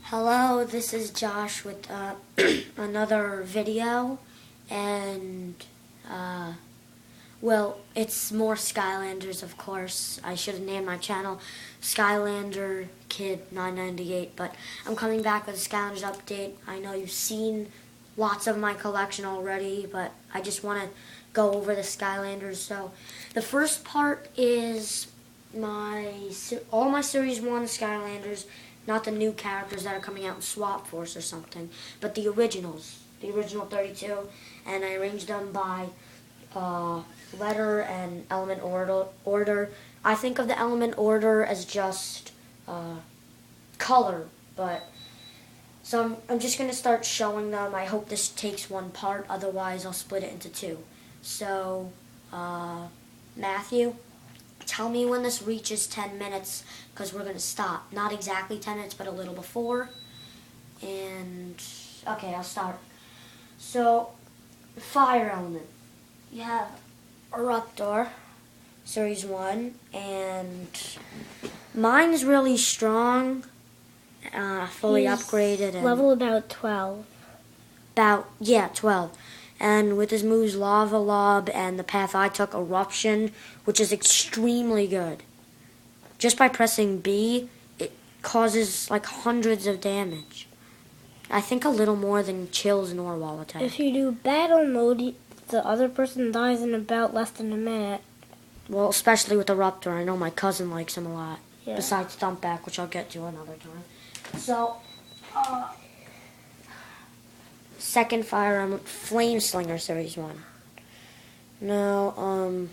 Hello, this is Josh with another video, and well, it's more Skylanders, of course. I should have named my channel Skylander Kid 998, but I'm coming back with a Skylanders update. I know you've seen lots of my collection already, but I just want to go over the Skylanders. So the first part is all my Series 1 Skylanders. Not the new characters that are coming out in Swap Force or something, but the originals, the original 32, and I arranged them by letter and element order. I think of the element order as just color, but so I'm just going to start showing them. I hope this takes one part, otherwise I'll split it into two. So, Matthew, tell me when this reaches 10 minutes, because we're going to stop. Not exactly 10 minutes, but a little before. And, okay, I'll start. So, fire element. You have Eruptor, Series 1, and mine's really strong, fully upgraded. And level about 12. 12. And with his moves Lava Lob and the path I took, Eruption, which is extremely good. Just by pressing B, it causes like hundreds of damage. I think a little more than Chill's Norwal attack. If you do battle mode, the other person dies in about less than a minute. Well, especially with Eruptor. I know my cousin likes him a lot. Yeah. Besides Thumpback, which I'll get to another time. So, second fire element, Flame Slinger Series 1. Now,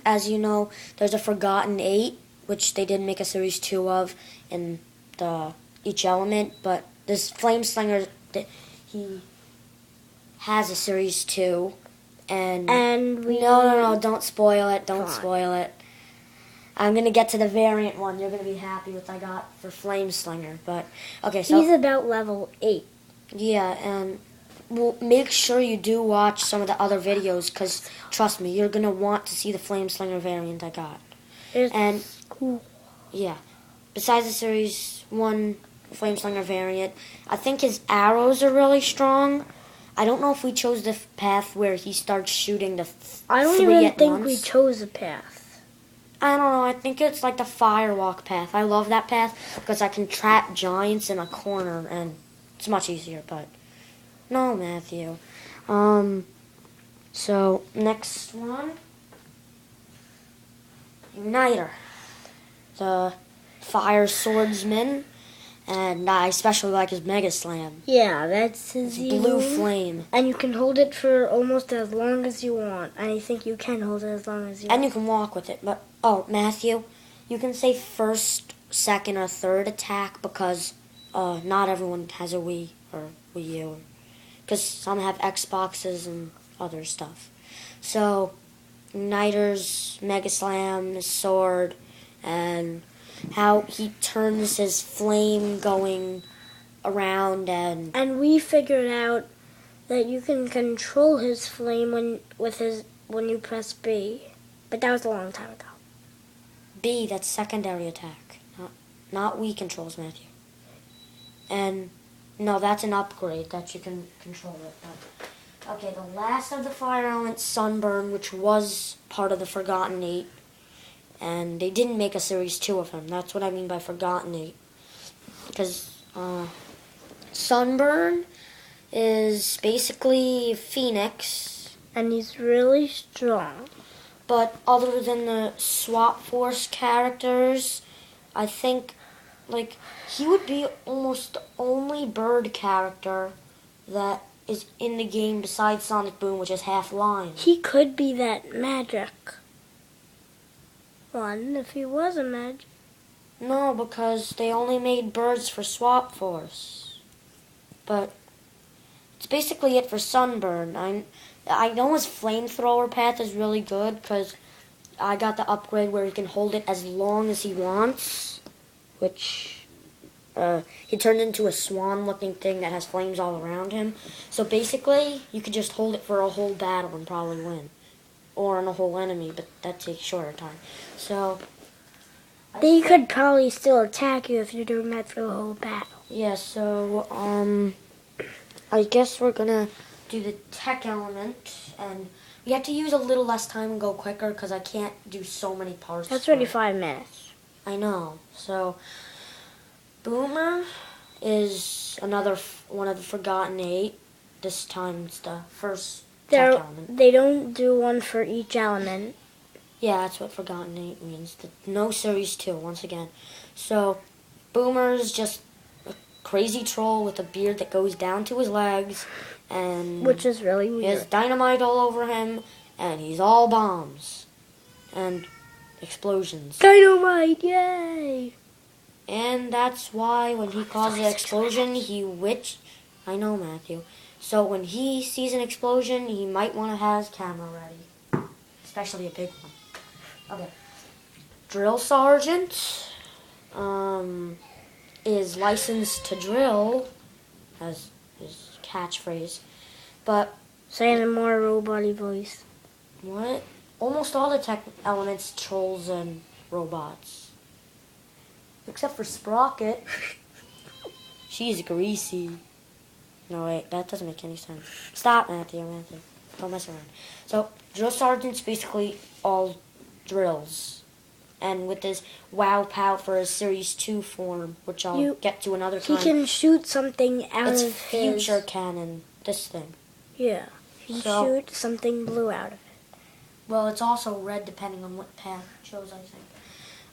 as you know, there's a Forgotten 8, which they did make a Series 2 of in each element, but this Flame Slinger, he has a Series 2, and no, don't spoil it, spoil it. I'm going to get to the variant one. You're going to be happy with what I got for Flame Slinger, but, okay, so... He's about level 8. Yeah, and well, make sure you do watch some of the other videos, because, trust me, you're going to want to see the Flame Slinger variant I got. It's cool. Yeah. Besides the Series 1 Flame Slinger variant, I think his arrows are really strong. I don't know if we chose the path where he starts shooting the I don't three even at think once. we chose a path. I don't know. I think it's like the Firewalk path. I love that path because I can trap giants in a corner, and it's much easier, but... No, Matthew. So, next one. Uniter. The Fire Swordsman. And I especially like his Mega Slam. Yeah, that's his Blue Flame. And you can hold it for almost as long as you want. I think you can hold it as long as you want. And you can walk with it. But, oh, Matthew, you can say first, second, or third attack because not everyone has a Wii or Wii U. Because some have Xboxes and other stuff. So, Uniter's Mega Slam, his sword, and how he turns his flame going around And we figured out that you can control his flame when you press B. But that was a long time ago. B, that's secondary attack. Not Wii controls, Matthew. And... no, that's an upgrade that you can control it. But, okay, the last of the fire elements, Sunburn, which was part of the Forgotten 8. And they didn't make a Series 2 of him. That's what I mean by Forgotten 8. Because Sunburn is basically Phoenix. And he's really strong. But other than the Swap Force characters, I think... like, he would be almost the only bird character that is in the game besides Sonic Boom, which is half line. He could be that magic one if he was a magic. No, because they only made birds for Swap Force. But it's basically it for Sunburn. I know his flamethrower path is really good because I got the upgrade where he can hold it as long as he wants, which... he turned into a swan-looking thing that has flames all around him. So basically, you could just hold it for a whole battle and probably win. Or on a whole enemy, but that takes shorter time. So, They could probably still attack you if you're doing that for the whole battle. Yeah, so, I guess we're gonna do the tech element, and we have to use a little less time and go quicker because I can't do so many parts. That's already 5 minutes. I know. So, Boomer is another one of the Forgotten 8. This time it's the first tech element. They don't do one for each element. Yeah, that's what Forgotten 8 means. No Series 2, once again. So, Boomer's just a crazy troll with a beard that goes down to his legs, and which is really he weird. has dynamite all over him, and he's all bombs and explosions. Dynamite, yay! And that's why when he causes an explosion, I know, Matthew. So when he sees an explosion, he might want to have his camera ready, especially a big one. Okay. Drill Sergeant is licensed to drill, as his catchphrase. But say in a more robot-y voice. What? Almost all the tech elements, trolls and robots. Except for Sprocket. She's greasy. No, wait, that doesn't make any sense. Stop, Matthew. Don't mess around. So, Drill Sergeant's basically all drills. And with this Wow Pow for his Series 2 form, which I'll get to another time. He can shoot something out it's of future cannon, this thing. Yeah. He can shoot something blue out of it. Well, it's also red depending on what path it shows, I think.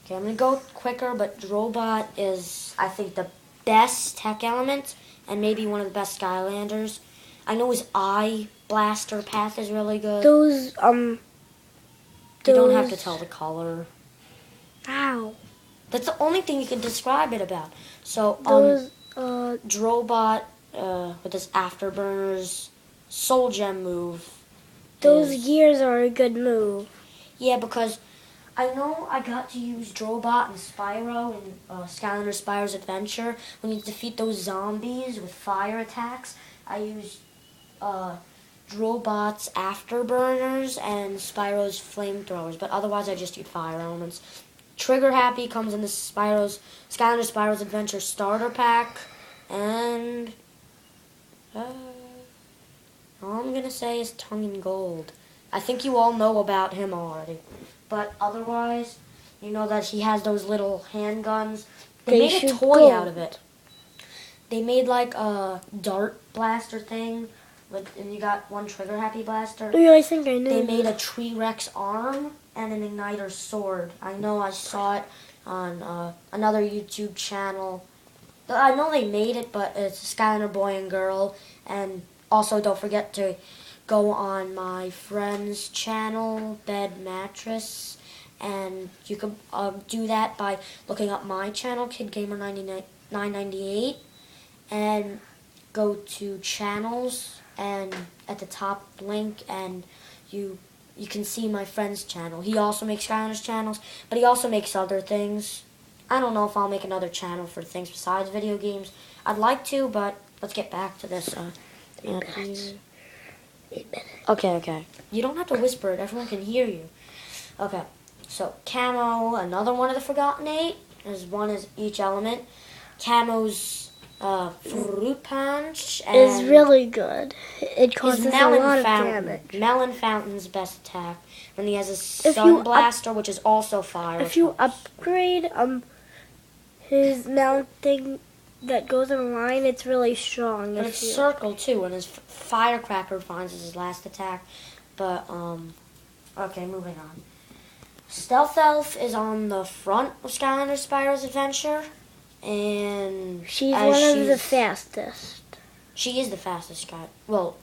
Okay, I'm going to go quicker, but Drobot is, I think, the best tech element and maybe one of the best Skylanders. I know his eye blaster path is really good. You don't have to tell the color. Ow. That's the only thing you can describe it about. So, Drobot with his Afterburners Soul Gem move. Those gears are a good move. Yeah, because I know I got to use Drobot and Spyro in Skylanders Spyro's Adventure. When you defeat those zombies with fire attacks, I used Drobot's Afterburners and Spyro's flamethrowers, but otherwise I just used fire elements. Trigger Happy comes in the Skylanders Spyro's Adventure starter pack, and all I'm going to say is Tongue and Gold. I think you all know about him already. But otherwise, you know that he has those little handguns. They made a toy out of it. They made like a dart blaster thing, and you got one Trigger Happy blaster. Yeah, I think I knew. They made a T-Rex arm and an igniter sword. I know I saw it on another YouTube channel. I know they made it, but it's a Skylander boy and girl. And also, don't forget to go on my friend's channel, Bed Mattress, and you can do that by looking up my channel, KidGamer998, and go to channels, and at the top link, and you can see my friend's channel. He also makes Skylanders channels, but he also makes other things. I don't know if I'll make another channel for things besides video games. I'd like to, but let's get back to this. 8 minutes. 8 minutes. Okay. You don't have to whisper it. Everyone can hear you. Okay. So, Camo, another one of the Forgotten 8. There's one is each element. Camo's Fruit Punch is really good. It causes a lot of damage. Melon Fountain's best attack. And he has a Sun Blaster, which is also fire. If you upgrade his melon thing that goes in a line, it's really strong. And it's circle too, and his Firecracker finds his last attack. But okay, moving on. Stealth Elf is on the front of Skylanders Spyro's Adventure, and she's one of the fastest. She is the fastest guy. Well,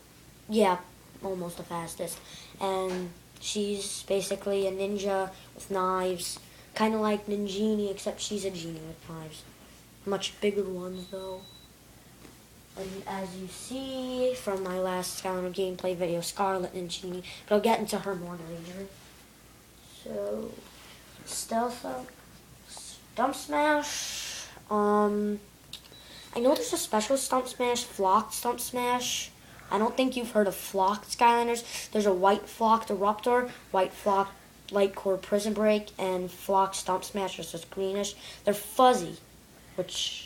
yeah, almost the fastest. And she's basically a ninja with knives, kind of like Ninjini, except she's a genie with knives. Much bigger ones, though. And as you see from my last Skylander gameplay video, Scarlet and Genie, but I'll get into her more later. So, Stealth Up, Stump Smash. I know there's a special Stump Smash, Flocked Stump Smash. I don't think you've heard of Flocked Skylanders. There's a White Flocked Eruptor, White Flocked Light Core Prison Break, and Flock Stomp Smash, which is greenish. They're fuzzy, which